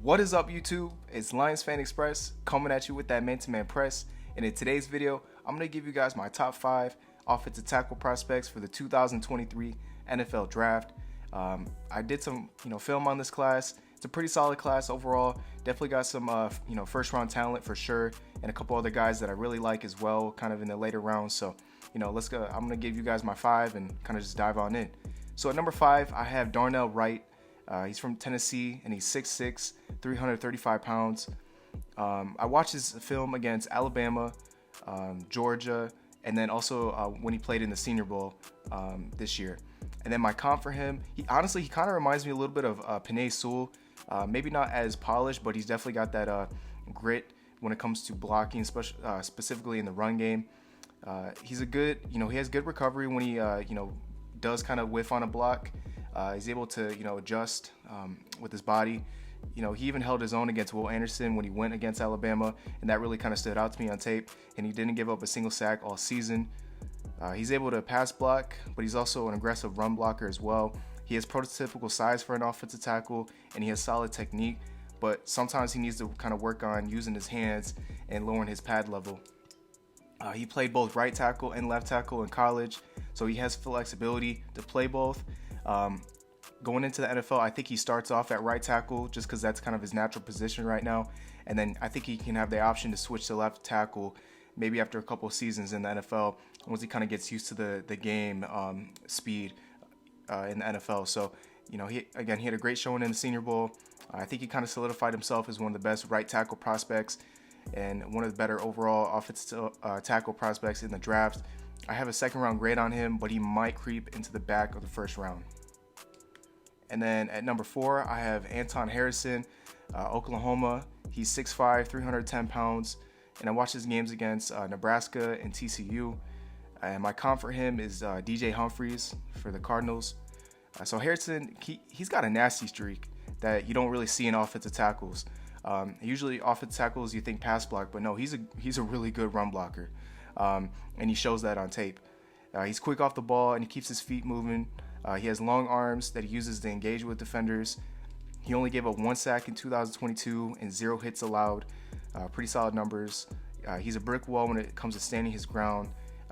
What is up, YouTube? It's Lions Fan Express coming at you with that man-to-man press. And in today's video, I'm going to give you guys my top 5 offensive tackle prospects for the 2023 NFL Draft. I did some, film on this class. It's a pretty solid class overall. Definitely got some, first-round talent for sure, and a couple other guys that I really like as well, kind of in the later rounds. So, let's go. I'm going to give you guys my 5 and kind of just dive on in. So at number 5, I have Darnell Wright. He's from Tennessee, and he's 6'6", 335 pounds. I watched his film against Alabama, Georgia, and then also when he played in the Senior Bowl this year. And then my comp for him, he kind of reminds me a little bit of Penei Sewell. Maybe not as polished, but he's definitely got that grit when it comes to blocking, specifically in the run game. He's a good, he has good recovery when he, does kind of whiff on a block. He's able to, adjust with his body. He even held his own against Will Anderson when he went against Alabama, and that really kind of stood out to me on tape. And he didn't give up a single sack all season. He's able to pass block, but he's also an aggressive run blocker as well. He has prototypical size for an offensive tackle, and he has solid technique, but sometimes he needs to kind of work on using his hands and lowering his pad level. He played both right tackle and left tackle in college, so he has flexibility to play both. Going into the NFL, I think he starts off at right tackle just because that's kind of his natural position right now. And then I think he can have the option to switch to left tackle maybe after a couple of seasons in the NFL once he kind of gets used to the game speed in the NFL. So, he had a great showing in the Senior Bowl. I think he kind of solidified himself as one of the best right tackle prospects and one of the better overall offensive tackle prospects in the draft. I have a second-round grade on him, but he might creep into the back of the first round. And then at number 4, I have Anton Harrison, Oklahoma. He's 6'5", 310 pounds. And I watched his games against Nebraska and TCU. And my comp for him is DJ Humphries for the Cardinals. So Harrison, he's got a nasty streak that you don't really see in offensive tackles. Usually offensive tackles, you think pass block, but no, he's a really good run blocker. And he shows that on tape. He's quick off the ball, and he keeps his feet moving. He has long arms that he uses to engage with defenders. He only gave up 1 sack in 2022 and 0 hits allowed. Pretty solid numbers. He's a brick wall when it comes to standing his ground.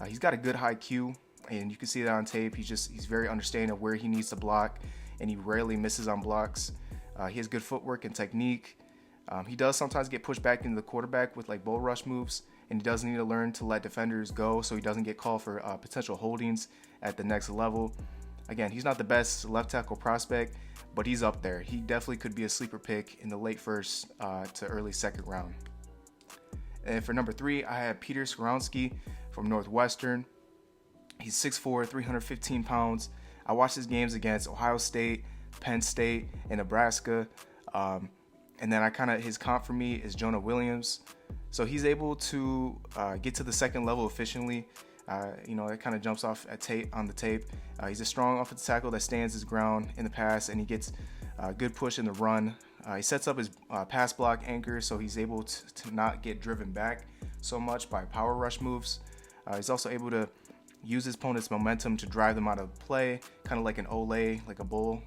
He's got a good high Q, and you can see that on tape. He's very understanding of where he needs to block, and he rarely misses on blocks. He has good footwork and technique. He does sometimes get pushed back into the quarterback with like bull rush moves, and he does need to learn to let defenders go so he doesn't get called for potential holdings at the next level. Again, he's not the best left tackle prospect, but he's up there. He definitely could be a sleeper pick in the late first to early second round. And for number 3, I have Peter Skoronski from Northwestern. He's 6'4", 315 pounds. I watched his games against Ohio State, Penn State, and Nebraska. And then his comp for me is Jonah Williams. So he's able to get to the second level efficiently. It kind of jumps off on the tape. He's a strong offensive tackle that stands his ground in the pass, and he gets a good push in the run. He sets up his pass block anchor, so he's able to not get driven back so much by power rush moves. He's also able to use his opponent's momentum to drive them out of play, kind of like an Ole, like a bull.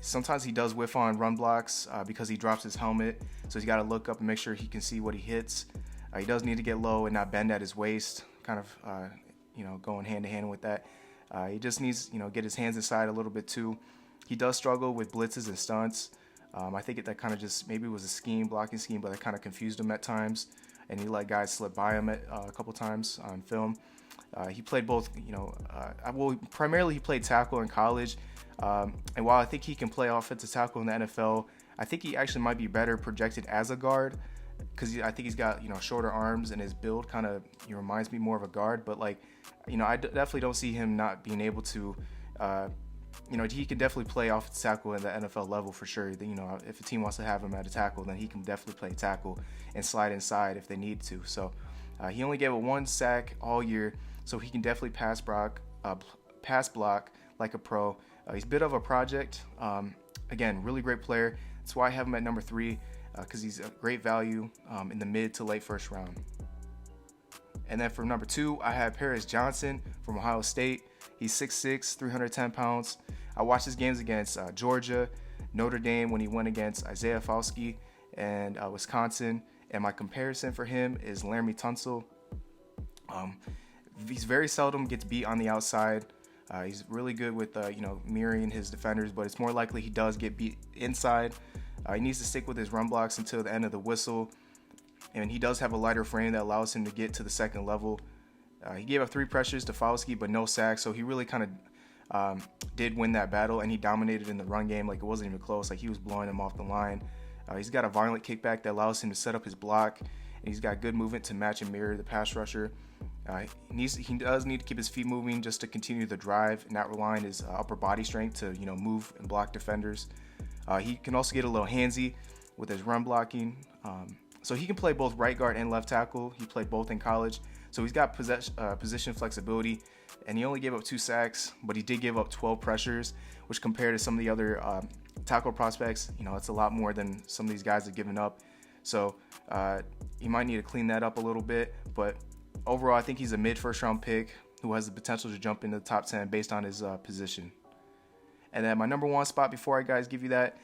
Sometimes he does whiff on run blocks because he drops his helmet, so he's got to look up and make sure he can see what he hits. He does need to get low and not bend at his waist, kind of, going hand to hand with that. He just needs, get his hands inside a little bit too. He does struggle with blitzes and stunts. I think that kind of just maybe was a blocking scheme, but it kind of confused him at times, and he let guys slip by him a couple times on film. He played both, primarily he played tackle in college. And while I think he can play offensive tackle in the NFL, I think he actually might be better projected as a guard because I think he's got, shorter arms, and his build kind of reminds me more of a guard. But I definitely don't see him not being able to, he can definitely play offensive tackle at the NFL level for sure. If a team wants to have him at a tackle, then he can definitely play tackle and slide inside if they need to. So he only gave it 1 sack all year, so he can definitely pass block like a pro. He's a bit of a project. Again, really great player. That's why I have him at number 3, because he's a great value in the mid to late first round. And then for number 2, I have Paris Johnson from Ohio State. He's 6'6", 310 pounds. I watched his games against Georgia, Notre Dame when he went against Isaiah Foskey and Wisconsin. And my comparison for him is Laramie Tunsil. He's very seldom gets beat on the outside. He's really good with mirroring his defenders, but it's more likely he does get beat inside. He needs to stick with his run blocks until the end of the whistle, and he does have a lighter frame that allows him to get to the second level. He gave up 3 pressures to Foskey, but no sacks, so he really kind of did win that battle, and he dominated in the run game. Like, it wasn't even close. Like, he was blowing him off the line. He's got a violent kickback that allows him to set up his block, and he's got good movement to match and mirror the pass rusher. He does need to keep his feet moving just to continue the drive, not rely on his upper body strength to move and block defenders. He can also get a little handsy with his run blocking. So he can play both right guard and left tackle. He played both in college. So he's got position flexibility, and he only gave up 2 sacks, but he did give up 12 pressures, which compared to some of the other tackle prospects, it's a lot more than some of these guys have given up. So he might need to clean that up a little bit, but overall, I think he's a mid-first round pick who has the potential to jump into the top 10 based on his position. And then my number 1 spot, before I guys give you that,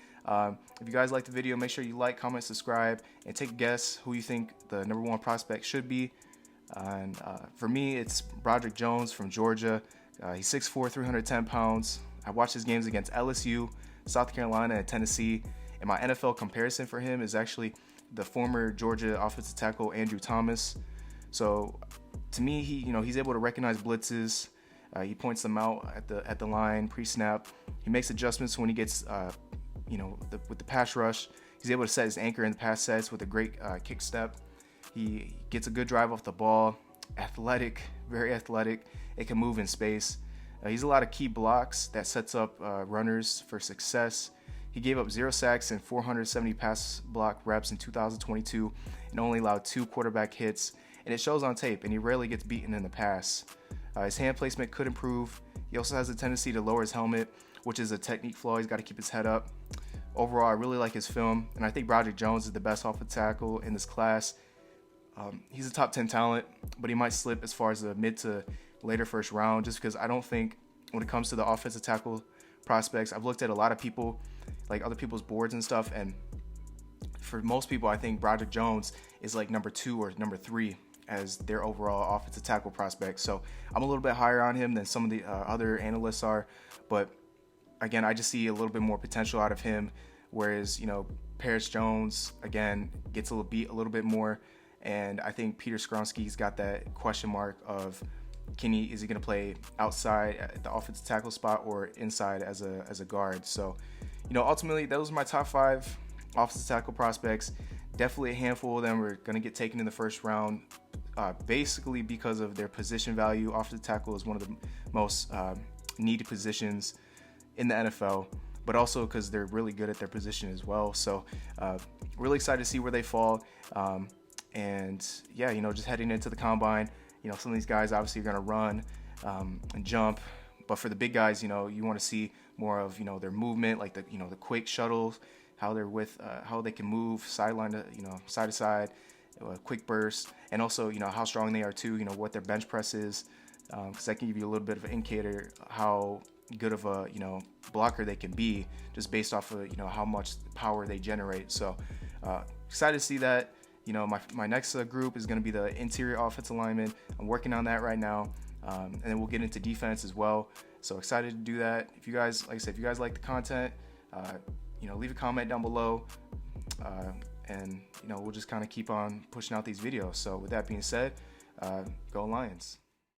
if you guys like the video, make sure you like, comment, subscribe, and take a guess who you think the number 1 prospect should be. And for me, it's Broderick Jones from Georgia. He's 6'4", 310 pounds. I watched his games against LSU, South Carolina, and Tennessee. And my NFL comparison for him is actually the former Georgia offensive tackle Andrew Thomas. So to me, he's able to recognize blitzes. He points them out at the line pre-snap. He makes adjustments when he gets with the pass rush. He's able to set his anchor in the pass sets with a great kick step. He gets a good drive off the ball. Athletic, very athletic. It can move in space. He's a lot of key blocks that sets up runners for success. He gave up 0 sacks and 470 pass block reps in 2022 and only allowed 2 quarterback hits. And it shows on tape, and he rarely gets beaten in the pass. His hand placement could improve. He also has a tendency to lower his helmet, which is a technique flaw. He's got to keep his head up. Overall, I really like his film, and I think Broderick Jones is the best offensive tackle in this class. He's a top 10 talent, but he might slip as far as the mid to later first round, just because I don't think when it comes to the offensive tackle prospects, I've looked at a lot of people, like other people's boards and stuff, and for most people, I think Broderick Jones is like number 2 or number 3 as their overall offensive tackle prospect. So I'm a little bit higher on him than some of the other analysts are, but again, I just see a little bit more potential out of him, whereas Paris Jones again gets a little bit more, and I think Peter Skronsky's got that question mark of is he going to play outside at the offensive tackle spot or inside as a guard. So ultimately those are my top 5 offensive tackle prospects. Definitely a handful of them are going to get taken in the first round, basically because of their position value. Offensive tackle is one of the most needed positions in the NFL, but also because they're really good at their position as well. So really excited to see where they fall. And yeah, just heading into the combine, some of these guys obviously are going to run and jump, but for the big guys, you want to see more of their movement, like the quick shuttles, how they can move sideline to side to side, quick burst, and also how strong they are too. What their bench press is, because that can give you a little bit of an indicator how good of a blocker they can be just based off of how much power they generate. So excited to see that. My next group is going to be the interior offensive linemen. I'm working on that right now, and then we'll get into defense as well. So excited to do that. If you guys, like I said, if you guys like the content, leave a comment down below, and we'll just kind of keep on pushing out these videos. So with that being said, go Lions.